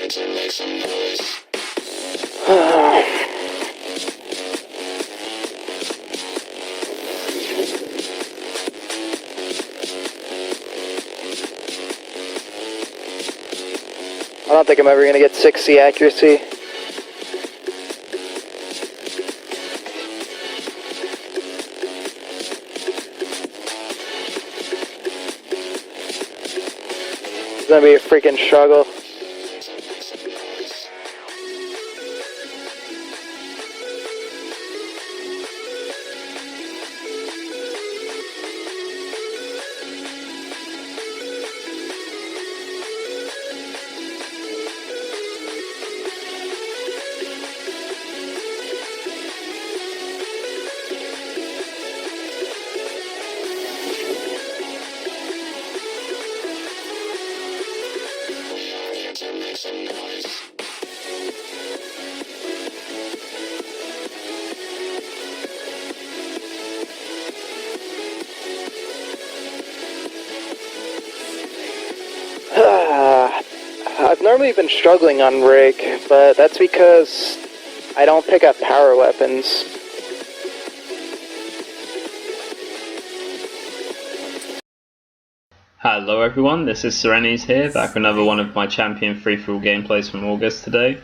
I don't think I'm ever going to get 6C accuracy. It's going to be a freaking struggle. I've normally been struggling on rig, but that's because I don't pick up power weapons. Hello everyone, this is Serenes here, back with another one of my champion free-for-all gameplays from August today.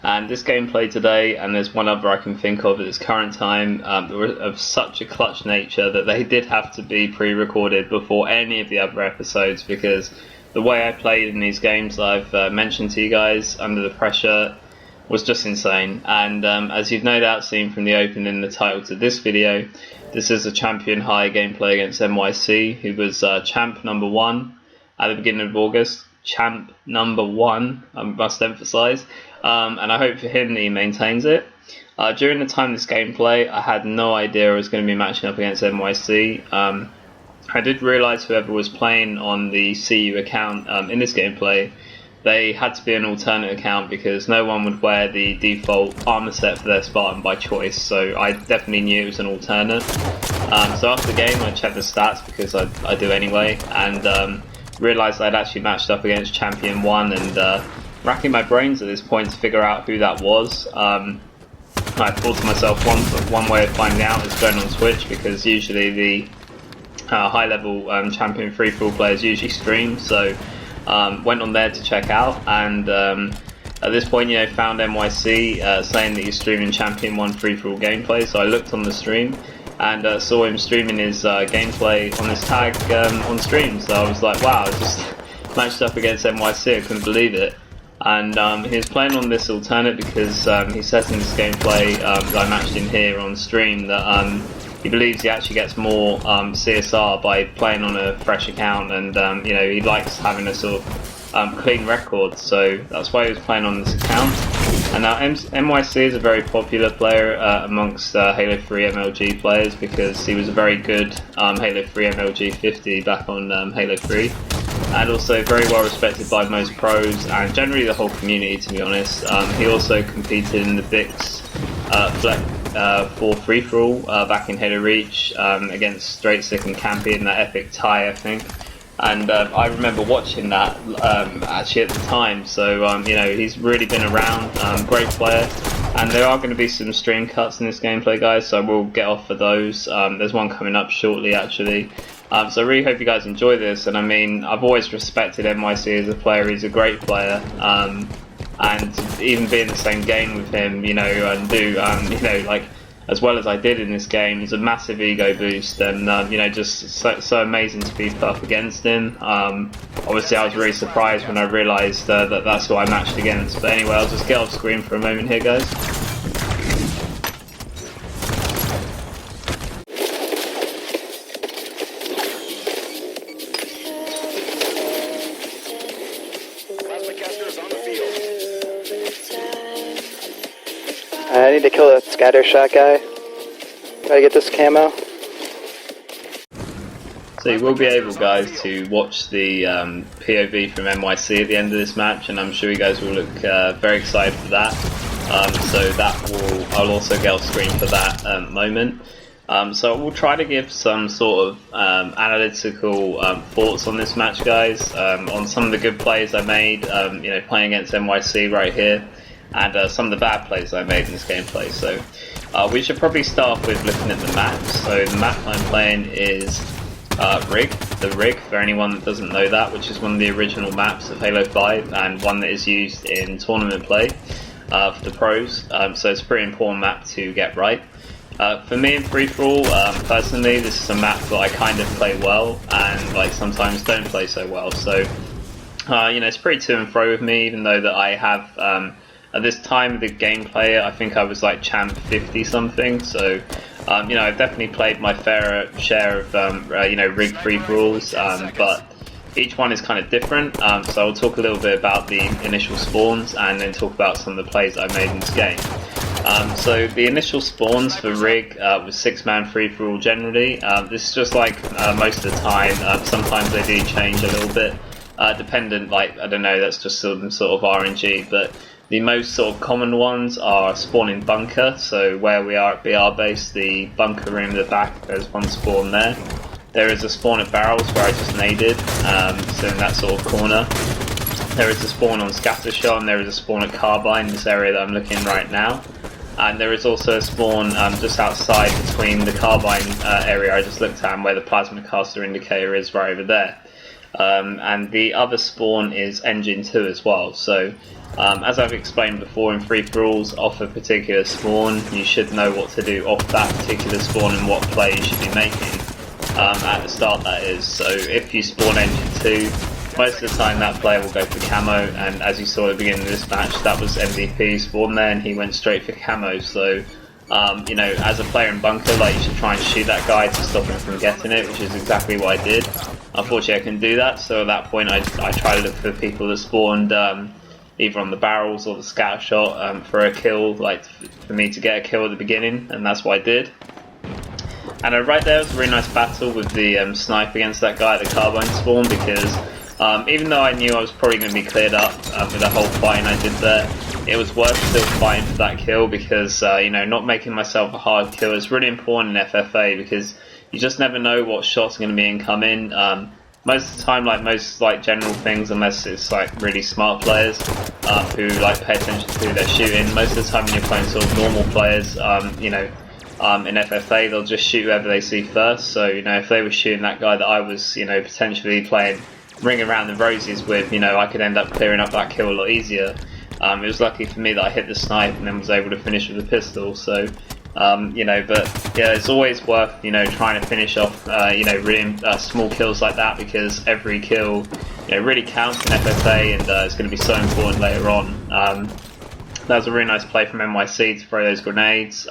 And this gameplay today, and there's one other I can think of at this current time, were of such a clutch nature that they did have to be pre-recorded before any of the other episodes, because the way I played in these games I've mentioned to you guys under the pressure was just insane. And as you've no doubt seen from the opening and the title to this video, this is a champion high gameplay against NYSea, who was champ number 1 at the beginning of August. Champ number 1, I must emphasise, and I hope for him that he maintains it. During the time of this gameplay, I had no idea I was going to be matching up against NYSea. I did realise whoever was playing on the CU account in this gameplay, they had to be an alternate account because no one would wear the default armour set for their Spartan by choice, so I definitely knew it was an alternate. So after the game I checked the stats because I do anyway, and realised I'd actually matched up against Champion 1, and racking my brains at this point to figure out who that was. I thought to myself, one way of finding out is going on Twitch, because usually the high level champion free-for-all players usually stream, so went on there to check out, and at this point, you know, found NYSea saying that he's streaming Champion 1 free-for-all gameplay, so I looked on the stream and saw him streaming his gameplay on this tag on stream, so I was like, wow, I just matched up against NYSea, I couldn't believe it. And he was playing on this alternate because he says in this gameplay that I matched him here on stream that he believes he actually gets more CSR by playing on a fresh account, and you know, he likes having a sort of clean record, so that's why he was playing on this account. And now NYSea is a very popular player amongst Halo 3 MLG players, because he was a very good Halo 3 MLG 50 back on Halo 3, and also very well respected by most pros and generally the whole community, to be honest. He also competed in the Bix for free-for-all back in Halo Reach against Straight Sick and Campy in that epic tie, I think. And I remember watching that actually at the time, so you know, he's really been around, great player. And there are going to be some stream cuts in this gameplay, guys, so we'll get off for those. There's one coming up shortly, actually. So I really hope you guys enjoy this, and I mean, I've always respected NYSea as a player. He's a great player, and even be in the same game with him, you know, and do, you know, like, as well as I did in this game, is a massive ego boost, and you know, just so amazing to be put up against him. Obviously I was really surprised when I realised that that's who I matched against, but anyway, I'll just get off screen for a moment here, guys. I need to kill a scatter shot guy. Gotta get this camo. So you will be able, guys, to watch the POV from NYSea at the end of this match, and I'm sure you guys will look very excited for that. So that will, I'll also get off screen for that moment. So we'll try to give some sort of analytical thoughts on this match, guys, on some of the good plays I made, playing against NYSea right here, and some of the bad plays I made in this gameplay. So we should probably start off with looking at the maps. So the map I'm playing is the Rig, for anyone that doesn't know that, which is one of the original maps of Halo 5 and one that is used in tournament play for the pros. So it's a pretty important map to get right. For me in free-for-all, personally, this is a map that I kind of play well and sometimes don't play so well. So it's pretty to and fro with me, even though that I have at this time of the gameplay, I think I was like champ 50 something. So I've definitely played my fair share of rig free-for-alls, but each one is kind of different. So I'll talk a little bit about the initial spawns and then talk about some of the plays I made in this game. So the initial spawns for Rig was 6-man free-for-all generally. This is just like most of the time. Sometimes they do change a little bit, dependent, I don't know, that's just some sort of RNG, but the most sort of common ones are spawn in bunker. So where we are at BR base, the bunker room at the back, there's one spawn there. There is a spawn at barrels where I just naded, so in that sort of corner. There is a spawn on scatter shot, and there is a spawn at carbine in this area that I'm looking right now. And there is also a spawn just outside between the carbine area I just looked at and where the plasma caster indicator is right over there. And the other spawn is engine 2 as well. So as I've explained before in free-for-alls, off a particular spawn you should know what to do off that particular spawn and what play you should be making at the start, that is. So if you spawn engine 2, most of the time that player will go for camo, and as you saw at the beginning of this match, that was MVP spawn there and he went straight for camo. So as a player in bunker, you should try and shoot that guy to stop him from getting it, which is exactly what I did. Unfortunately I couldn't do that, so at that point I try to look for people that spawned either on the barrels or the scatter shot for a kill, for me to get a kill at the beginning, and that's what I did. And right there was a really nice battle with the snipe against that guy at the carbine spawn, because even though I knew I was probably going to be cleared up with the whole fighting I did there, it was worth still fighting for that kill, because not making myself a hard kill is really important in FFA, because you just never know what shots are going to be incoming. Most of the time, most general things, unless it's really smart players who pay attention to who they're shooting, most of the time when you're playing sort of normal players, in FFA they'll just shoot whoever they see first. So if they were shooting that guy that I was potentially playing ring around the roses with, I could end up clearing up that kill a lot easier. It was lucky for me that I hit the snipe and then was able to finish with a pistol. So but yeah, it's always worth trying to finish off really small kills like that, because every kill really counts in FFA, and it's going to be so important later on. That was a really nice play from NYSea to throw those grenades.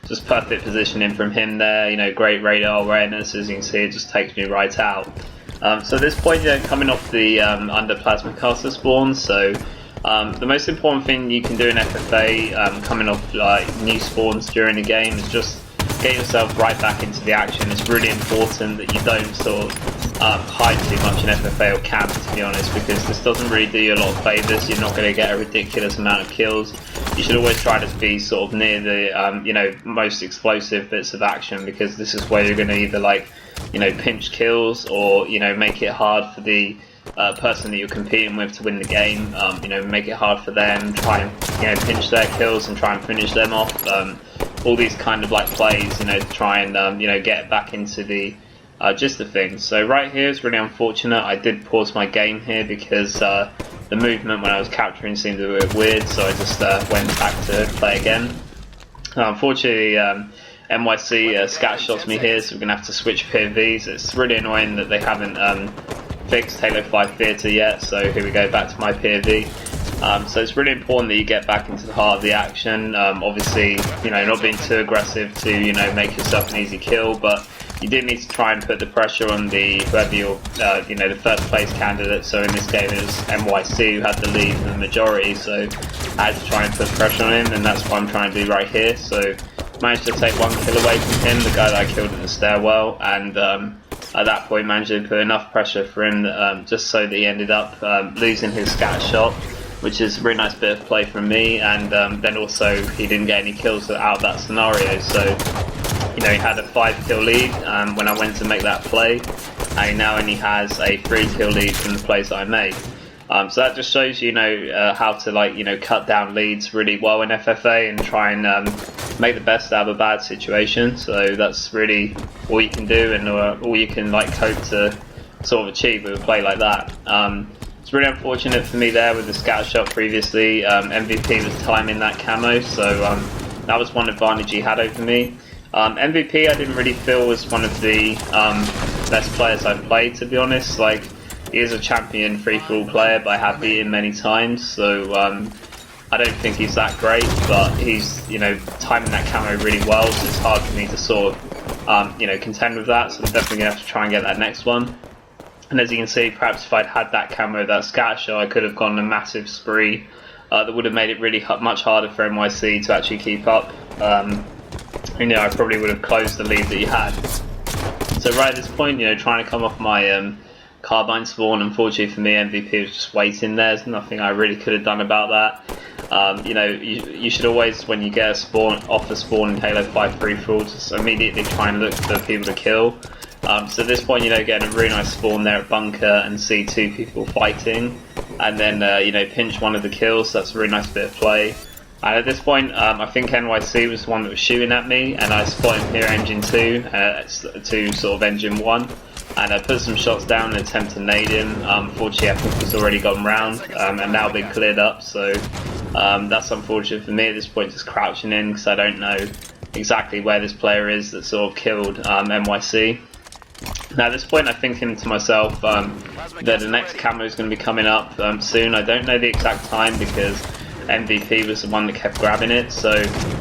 Just perfect positioning from him there. Great radar awareness, as you can see, it just takes me right out. So at this point, coming off the under plasma caster spawn, so the most important thing you can do in FFA, coming off new spawns during the game, is just get yourself right back into the action. It's really important that you don't sort of hide too much in FFA or camp, to be honest, because this doesn't really do you a lot of favours. You're not going to get a ridiculous amount of kills. You should always try to be sort of near the most explosive bits of action, because this is where you're going to either pinch kills or make it hard for the person that you're competing with to win the game. Make it hard for them, try and pinch their kills and try and finish them off. All these kind of plays, to try and get back into the gist of things. So right here is really unfortunate. I did pause my game here because the movement when I was capturing seemed a bit weird, so I just went back to play again. Unfortunately, NYSea scatter shots me here, so we're going to have to switch POVs. It's really annoying that they haven't fixed Halo 5 Theatre yet, so here we go, back to my POV. So it's really important that you get back into the heart of the action. Obviously, not being too aggressive to, make yourself an easy kill, but you do need to try and put the pressure on whoever your, the first place candidate. So in this game it was NYSea who had the lead for the majority, so I had to try and put pressure on him, and that's what I'm trying to do right here. So managed to take one kill away from him, the guy that I killed in the stairwell, and at that point managed to put enough pressure for him just so that he ended up losing his scatter shot, which is a really nice bit of play from me, and then also he didn't get any kills out of that scenario. So he had a 5-kill lead when I went to make that play, and he now only has a 3-kill lead from the plays that I made. So that just shows how to cut down leads really well in FFA and try and make the best out of a bad situation. So that's really all you can do, and all you can hope to sort of achieve with a play like that. It's really unfortunate for me there with the scatter shot previously. MVP was timing that camo, so that was one advantage he had over me. MVP I didn't really feel was one of the best players I've played, to be honest. He is a champion free-for-all player, but I have beat him many times, so I don't think he's that great, but he's timing that camo really well, so it's hard for me to sort of contend with that, so I'm definitely going to have to try and get that next one. And as you can see, perhaps if I'd had that camo, that scatter shot, I could have gone on a massive spree that would have made it really much harder for NYSea to actually keep up. I probably would have closed the lead that he had. So right at this point, trying to come off my carbine spawn, unfortunately for me, MVP was just waiting there. There's nothing I really could have done about that. You should always, when you get a spawn, off a spawn in Halo 5 free-for-all, just immediately try and look for people to kill. So at this point, getting a really nice spawn there at bunker and see 2 people fighting, and then pinch one of the kills. So that's a really nice bit of play. And at this point, I think NYSea was the one that was shooting at me, and I spotted him here engine 2 to sort of engine 1, and I put some shots down and attempt to nade him. Unfortunately, I think he's already gone round and now been cleared up, so that's unfortunate for me at this point, just crouching in because I don't know exactly where this player is that sort of killed NYSea. Now at this point I'm thinking to myself that the next camo is going to be coming up soon. I don't know the exact time because MVP was the one that kept grabbing it, so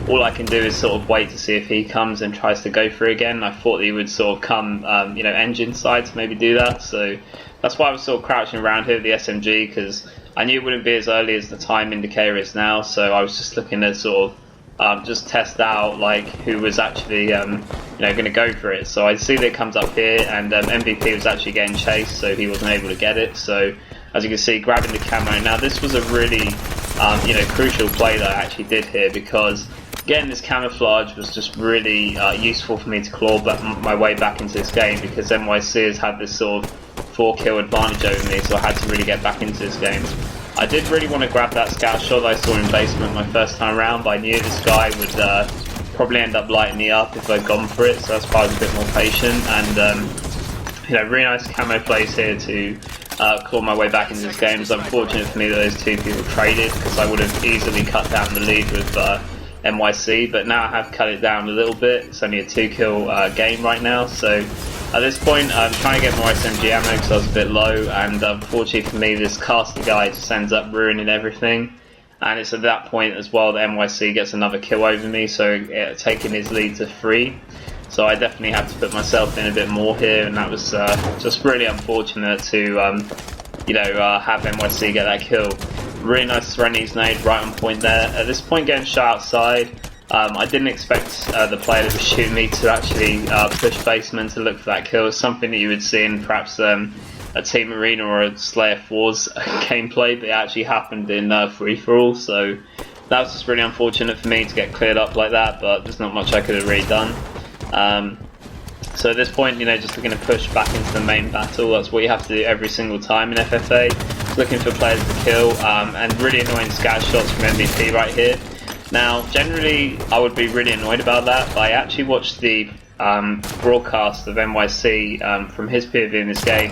all I can do is sort of wait to see if he comes and tries to go through again. I thought that he would sort of come engine side to maybe do that, so that's why I was sort of crouching around here with the SMG, because I knew it wouldn't be as early as the time indicator is now, so I was just looking to sort of just test out who was actually going to go for it. So I see that it comes up here, and MVP was actually getting chased, so he wasn't able to get it. So as you can see, grabbing the camo. Now this was a really crucial play that I actually did here, because getting this camouflage was just really useful for me to claw my way back into this game, because NYSea has had this sort of 4-kill advantage over me, so I had to really get back into this game. I did really want to grab that scout shot that I saw in basement my first time around, but I knew this guy would probably end up lighting me up if I'd gone for it, so that's why I was a bit more patient. And really nice camo plays here to claw my way back into this game. It's unfortunate for me that those 2 people traded, because I would have easily cut down the lead with NYSea, but now I have cut it down a little bit. It's only a 2-kill game right now, so at this point I'm trying to get more SMG ammo because I was a bit low, and unfortunately for me this caster guy just ends up ruining everything. And it's at that point as well that NYSea gets another kill over me, so taking his lead to 3. So I definitely have to put myself in a bit more here, and that was just really unfortunate to have NYSea get that kill. Really nice Serenity nade right on point there. At this point, getting shot outside. I didn't expect the player that was shooting me to actually push basement to look for that kill. It's something that you would see in perhaps a Team Arena or a Slayer 4's gameplay, but it actually happened in free-for-all, so that was just really unfortunate for me to get cleared up like that, but there's not much I could have really done. So at this point, just looking to push back into the main battle. That's what you have to do every single time in FFA. Just looking for players to kill, and really annoying scatter shots from MVP right here. Now, generally, I would be really annoyed about that, but I actually watched the broadcast of NYSea from his POV in this game,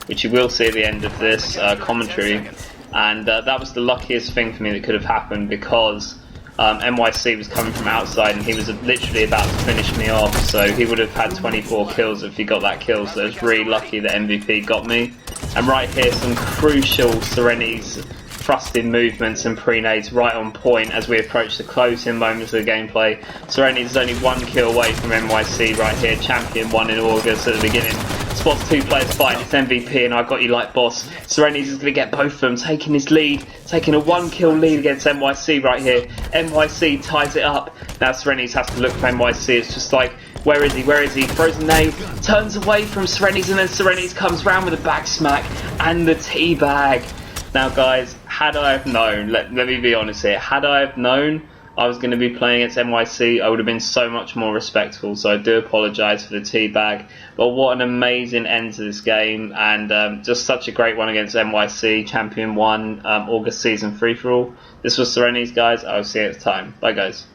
which you will see at the end of this commentary, and that was the luckiest thing for me that could have happened, because NYSea was coming from outside and he was literally about to finish me off, so he would have had 24 kills if he got that kill, so it's really lucky that MVP got me. And right here, some crucial Serenity's thrusting movements and pre-nades right on point as we approach the closing moments of the gameplay. Serenity's only 1 kill away from NYSea right here, champion 1 in August at the beginning. Spots 2 players fighting, it's MVP and I got you like boss. Serenity's is going to get both of them, taking his lead, taking a 1-kill lead against NYSea right here. NYSea ties it up. Now Serenity's has to look for NYSea, it's just like, where is he, where is he? Throws a nade, turns away from Serenity's, and then Serenity's comes round with a back smack and the teabag. Now guys, had I have known, let me be honest here, had I have known, I was going to be playing against NYSea, I would have been so much more respectful, so I do apologise for the teabag. But what an amazing end to this game, and just such a great one against NYSea, Champion 1, August season free-for-all. This was Serenes, guys. I'll see you next time. Bye, guys.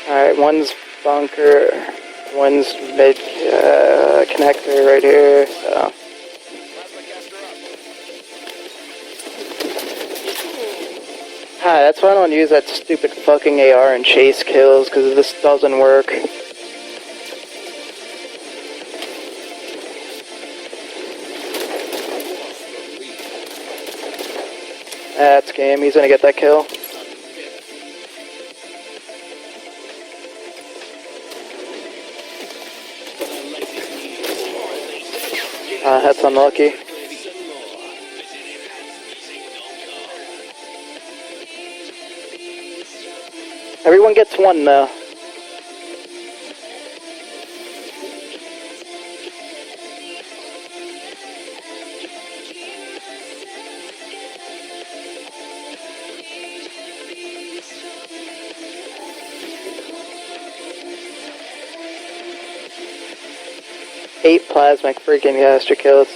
Alright, one's bunker, one's mid connector right here, so. Hi, that's why I don't use that stupid fucking AR and chase kills, because this doesn't work. That's game, he's gonna get that kill. That's unlucky. Everyone gets one though. Eight plasmic freaking gaster kills.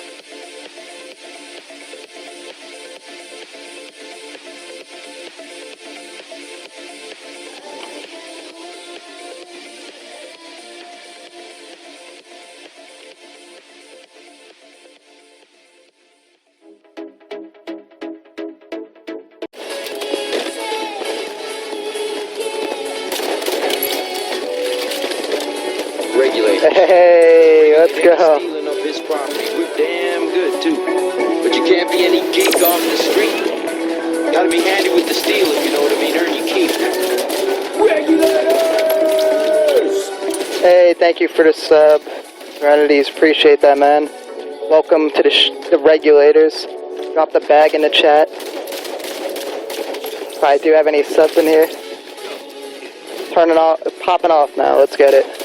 Hey, let's go. Stealing of his property. We're damn good too. But you can't be any geek off the street. Gotta be handy with the steel if you know what I mean. Earn your keep. Regulators! Hey, thank you for the sub. Serenities, appreciate that, man. Welcome to the regulators. Drop the bag in the chat. If I do have any subs in here. Turning off, popping off now. Let's get it.